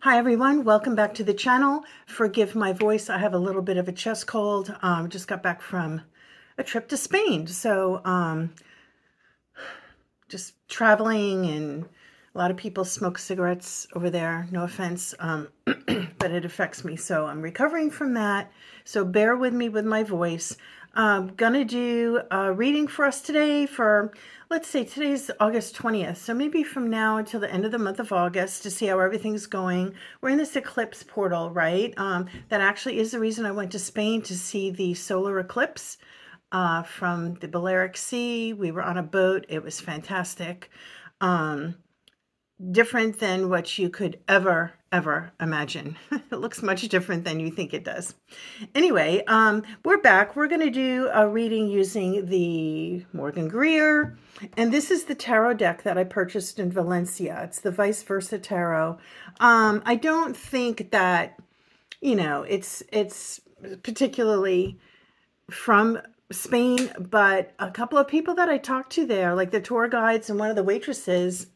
Hi everyone, welcome back to the channel. Forgive my voice, I have a little bit of a chest cold. Just got back from a trip to Spain. Just traveling, and a lot of people smoke cigarettes over there. No offense, but it affects me. So I'm recovering from that. So bear with me with my voice. I'm gonna do a reading for us today for, let's say today's August 20th. So maybe from now until the end of the month of August to see how everything's going. We're in this eclipse portal, right? That actually is the reason I went to Spain, to see the solar eclipse. From the Balearic Sea. We were on a boat. It was fantastic. Different than what you could ever imagine. It looks much different than you think it does. Anyway, we're back. We're going to do a reading using the Morgan Greer. And this is the tarot deck that I purchased in Valencia. It's the Vice Versa Tarot. I don't think that, it's particularly from Spain, but a couple of people that I talked to there, like the tour guides and one of the waitresses,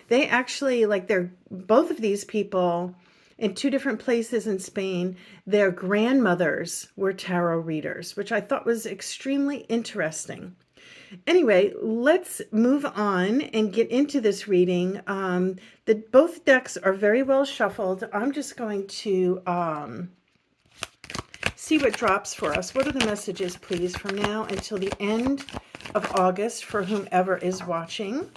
they actually, like, they're both of these people in two different places in Spain, their grandmothers were tarot readers, which I thought was extremely interesting. Anyway, let's move on and get into this reading. Both decks are very well shuffled. I'm just going to see what drops for us. What are the messages, please, from now until the end of August for whomever is watching?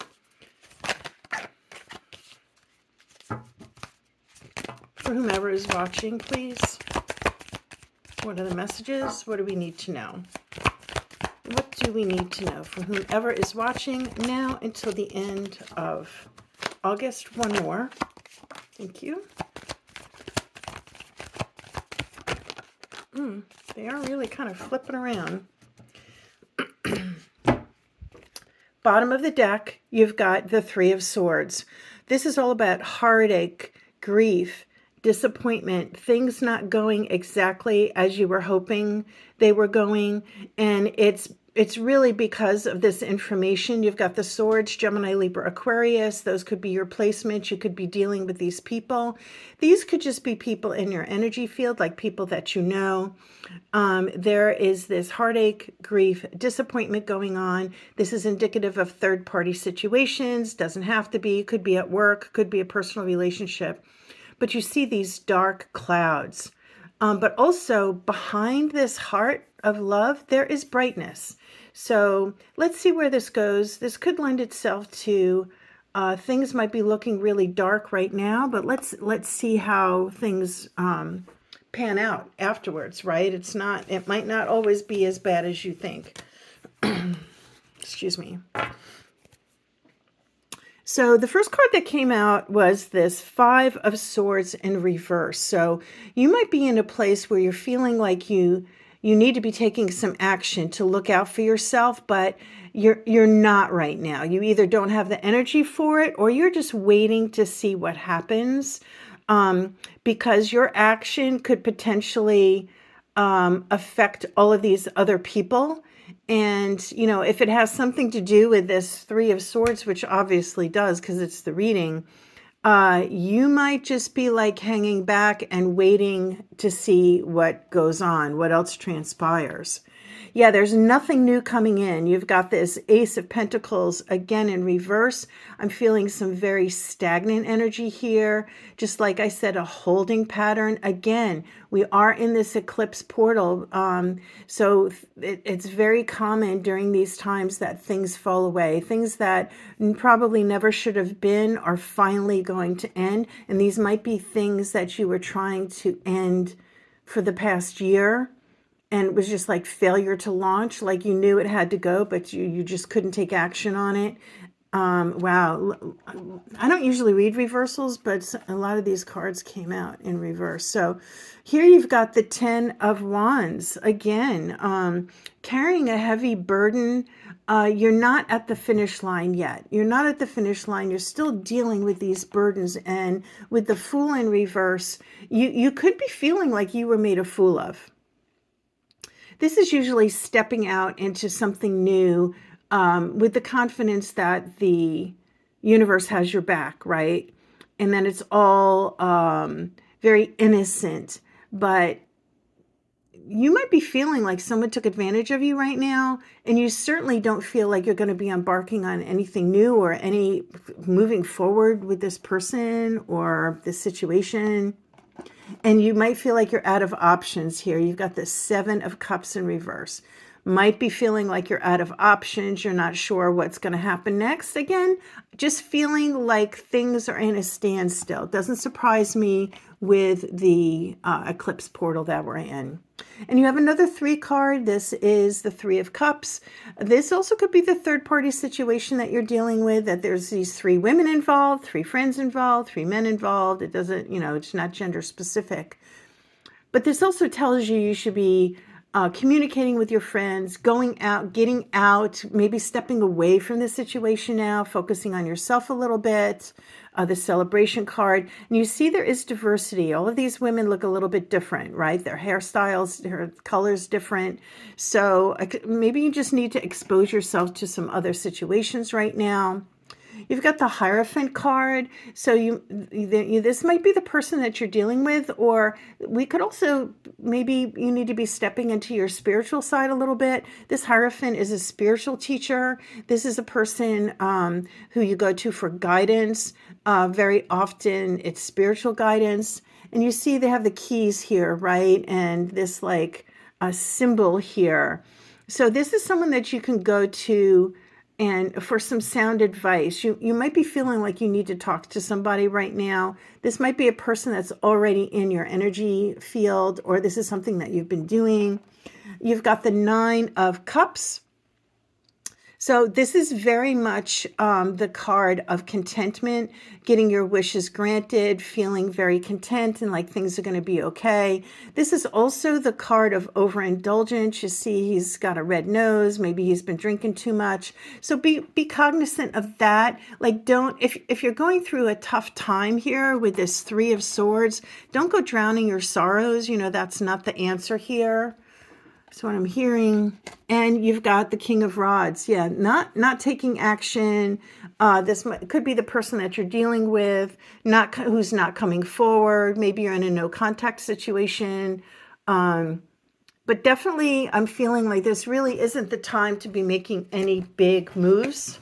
For whomever is watching, please. What are the messages? What do we need to know? What do we need to know for whomever is watching now until the end of August? One more. Thank you. They are really kind of flipping around. Bottom of the deck, you've got the Three of Swords. This is all about heartache, grief, disappointment, things not going exactly as you were hoping they were going. And it's really because of this information. You've got the swords, Gemini, Libra, Aquarius. Those could be your placements. You could be dealing with these people. These could just be people in your energy field, like people that you know. There is this heartache, grief, disappointment going on. This is indicative of third-party situations. Doesn't have to be. Could be at work. Could be a personal relationship. But you see these dark clouds. But also behind this heart of love, there is brightness. So let's see where this goes. This could lend itself to things might be looking really dark right now, but let's see how things pan out afterwards, right? It might not always be as bad as you think. Excuse me. So the first card that came out was this Five of Swords in reverse. So you might be in a place where you're feeling like you need to be taking some action to look out for yourself, but you're not right now. You either don't have the energy for it, or you're just waiting to see what happens, because your action could potentially affect all of these other people. And, if it has something to do with this Three of Swords, which obviously does because it's the reading, you might just be like hanging back and waiting to see what goes on, what else transpires. Yeah, there's nothing new coming in. You've got this Ace of Pentacles again in reverse. I'm feeling some very stagnant energy here. Just like I said, a holding pattern. Again, we are in this eclipse portal. So it's very common during these times that things fall away. Things that probably never should have been are finally going to end. And these might be things that you were trying to end for the past year, and it was just like failure to launch, like you knew it had to go, but you just couldn't take action on it. Wow. I don't usually read reversals, but a lot of these cards came out in reverse. So here you've got the Ten of Wands. Again, carrying a heavy burden. You're not at the finish line yet. You're not at the finish line. You're still dealing with these burdens. And with the Fool in reverse, you could be feeling like you were made a fool of. This is usually stepping out into something new with the confidence that the universe has your back, right? and then it's all very innocent. But you might be feeling like someone took advantage of you right now, and you certainly don't feel like you're going to be embarking on anything new or any moving forward with this person or this situation. And you might feel like you're out of options here. You've got the 7 of Cups in reverse. Might be feeling like you're out of options. You're not sure what's going to happen next. Again, just feeling like things are in a standstill. Doesn't surprise me with the eclipse portal that we're in. And you have another 3 card. This is the 3 of Cups. This also could be the third party situation that you're dealing with, that there's these 3 women involved, 3 friends involved, 3 men involved. It doesn't, it's not gender specific. But this also tells you should be communicating with your friends, going out, getting out, maybe stepping away from the situation now, focusing on yourself a little bit. The celebration card. And you see there is diversity. All of these women look a little bit different, right? Their hairstyles, their colors different. So maybe you just need to expose yourself to some other situations right now. You've got the Hierophant card. So this might be the person that you're dealing with, or we could also, maybe you need to be stepping into your spiritual side a little bit. This Hierophant is a spiritual teacher. This is a person who you go to for guidance. Very often it's spiritual guidance. And you see they have the keys here, right? And this like a symbol here. So this is someone that you can go to and for some sound advice. You might be feeling like you need to talk to somebody right now. This might be a person that's already in your energy field, or this is something that you've been doing. You've got the 9 of Cups. So this is very much the card of contentment, getting your wishes granted, feeling very content and like things are going to be okay. This is also the card of overindulgence. You see he's got a red nose. Maybe he's been drinking too much. So be cognizant of that. Like if you're going through a tough time here with this 3 of Swords, don't go drowning your sorrows. That's not the answer here. That's what I'm hearing. And you've got the King of Rods. Yeah, not taking action. This could be the person that you're dealing with, who's not coming forward. Maybe you're in a no contact situation. But definitely I'm feeling like this really isn't the time to be making any big moves.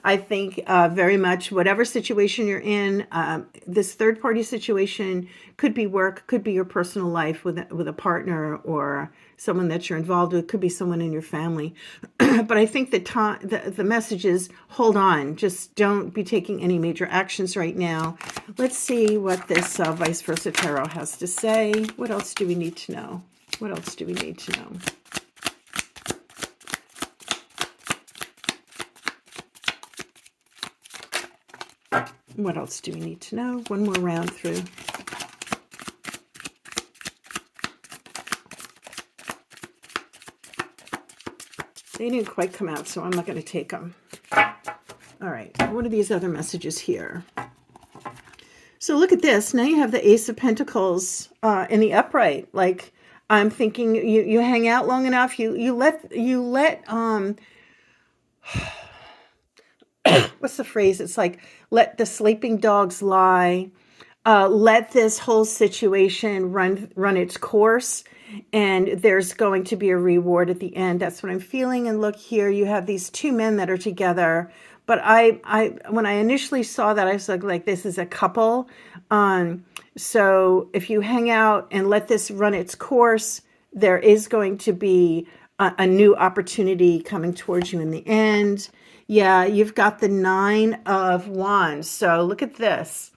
I think very much whatever situation you're in, this third party situation could be work, could be your personal life with a partner or someone that you're involved with, could be someone in your family. But I think the message is hold on, just don't be taking any major actions right now. Let's see what this Vice Versa Tarot has to say. What else do we need to know? What else do we need to know? What else do we need to know? One more round through. They didn't quite come out, so I'm not going to take them. All right, what are these other messages here? So look at this. Now you have the Ace of Pentacles in the upright. Like, I'm thinking you hang out long enough, you let what's the phrase? It's like, let the sleeping dogs lie. Let this whole situation run its course, and there's going to be a reward at the end. That's what I'm feeling. And look here, you have these 2 men that are together. But when I initially saw that, I was like, this is a couple. So if you hang out and let this run its course, there is going to be a new opportunity coming towards you in the end. Yeah, you've got the 9 of Wands. So look at this.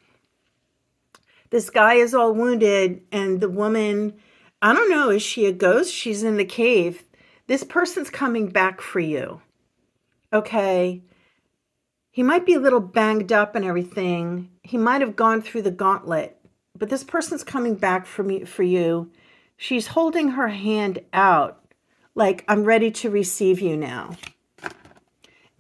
This guy is all wounded, and the woman, I don't know, is she a ghost? She's in the cave. This person's coming back for you. Okay. He might be a little banged up and everything. He might have gone through the gauntlet, but this person's coming back for you. She's holding her hand out like, I'm ready to receive you now.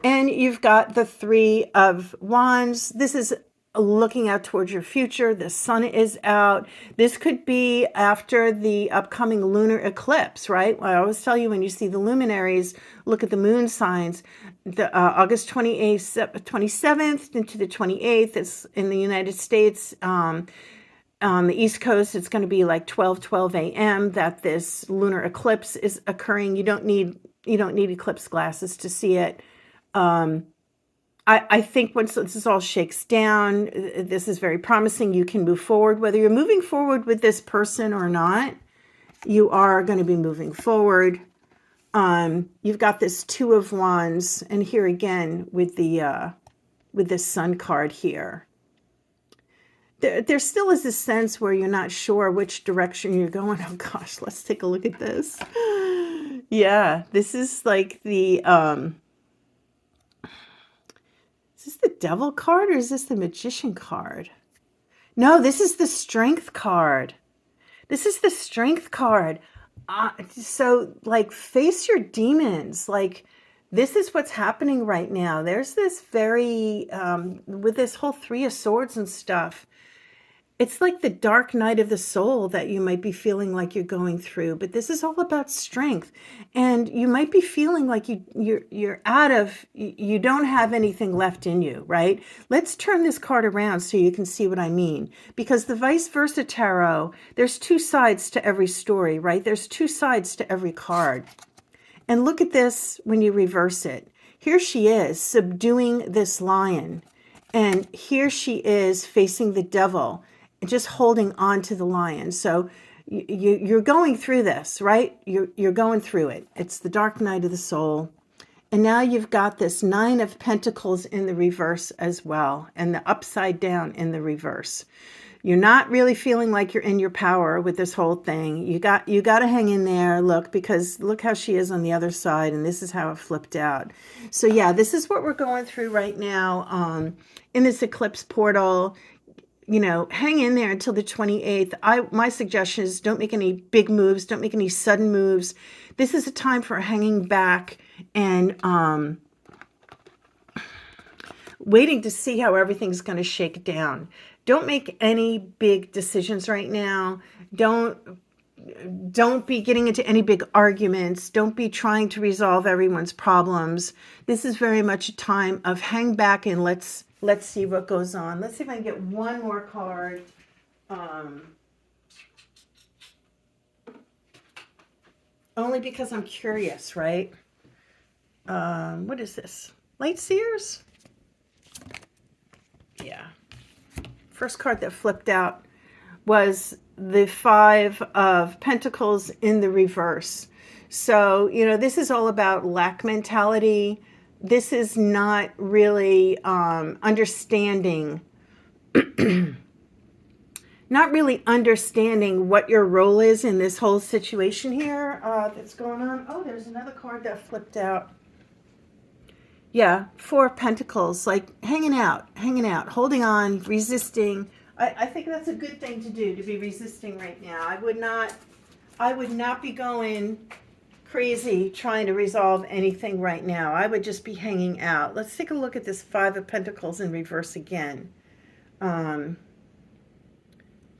And you've got the 3 of Wands. This is looking out towards your future. The sun is out. This could be after the upcoming lunar eclipse, right? I always tell you, when you see the luminaries, look at the moon signs. the August 27th into the 28th. It's in the United States. On the East Coast, it's going to be like 12 a.m. that this lunar eclipse is occurring. You don't need eclipse glasses to see it. I think once this all shakes down, this is very promising. You can move forward. Whether you're moving forward with this person or not, you are going to be moving forward. You've got this Two of Wands, and here again with this Sun card here. There still is a sense where you're not sure which direction you're going. Oh gosh, let's take a look at this. Yeah, this is like the is this the Devil card or is this the Magician card? No, this is the Strength card. This is the Strength card. So like face your demons. Like this is what's happening right now. There's this very with this whole Three of Swords and stuff. It's like the dark night of the soul that you might be feeling like you're going through, but this is all about strength. And you might be feeling like you don't have anything left in you, right? Let's turn this card around so you can see what I mean. Because the vice versa tarot, there's two sides to every story, right? There's two sides to every card. And look at this when you reverse it. Here she is subduing this lion. And here she is facing the devil, just holding on to the lion. So you're going through this, right? You're going through it. It's the dark night of the soul. And now you've got this Nine of Pentacles in the reverse as well, and the upside down in the reverse. You're not really feeling like you're in your power with this whole thing. You got to hang in there, look, because look how she is on the other side, and this is how it flipped out. So yeah, this is what we're going through right now in this eclipse portal. You know, hang in there until the 28th. My suggestion is don't make any big moves. Don't make any sudden moves. This is a time for hanging back and waiting to see how everything's going to shake down. Don't make any big decisions right now. Don't be getting into any big arguments. Don't be trying to resolve everyone's problems. This is very much a time of hang back and let's see what goes on. Let's see if I can get one more card. Only because I'm curious, right? What is this? Light Seers? Yeah. First card that flipped out was the Five of Pentacles in the reverse. So, you know, this is all about lack mentality. This is not really understanding, not really understanding what your role is in this whole situation here that's going on. Oh, there's another card that flipped out. Yeah, Four of Pentacles, like hanging out, holding on, resisting. I think that's a good thing to do, to be resisting right now. I would not be going crazy trying to resolve anything right now. I would just be hanging out. Let's take a look at this Five of Pentacles in reverse again.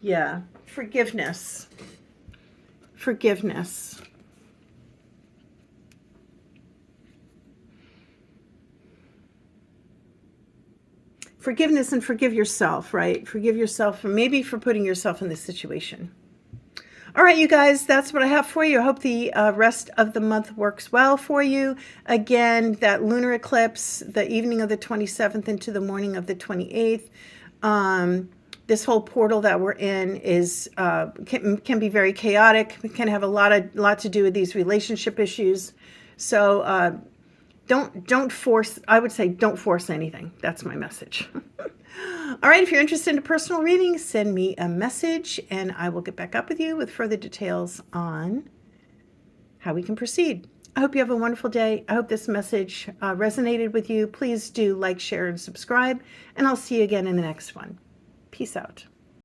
Yeah, forgiveness. Forgiveness. Forgiveness and forgive yourself, right? Forgive yourself for maybe for putting yourself in this situation. All right, you guys, that's what I have for you. I hope the rest of the month works well for you. Again, that lunar eclipse, the evening of the 27th into the morning of the 28th. This whole portal that we're in is can be very chaotic. It can have a lot to do with these relationship issues. So don't force, I would say don't force anything. That's my message. All right, if you're interested in a personal reading, send me a message and I will get back up with you with further details on how we can proceed. I hope you have a wonderful day. I hope this message resonated with you. Please do like, share, and subscribe, and I'll see you again in the next one. Peace out.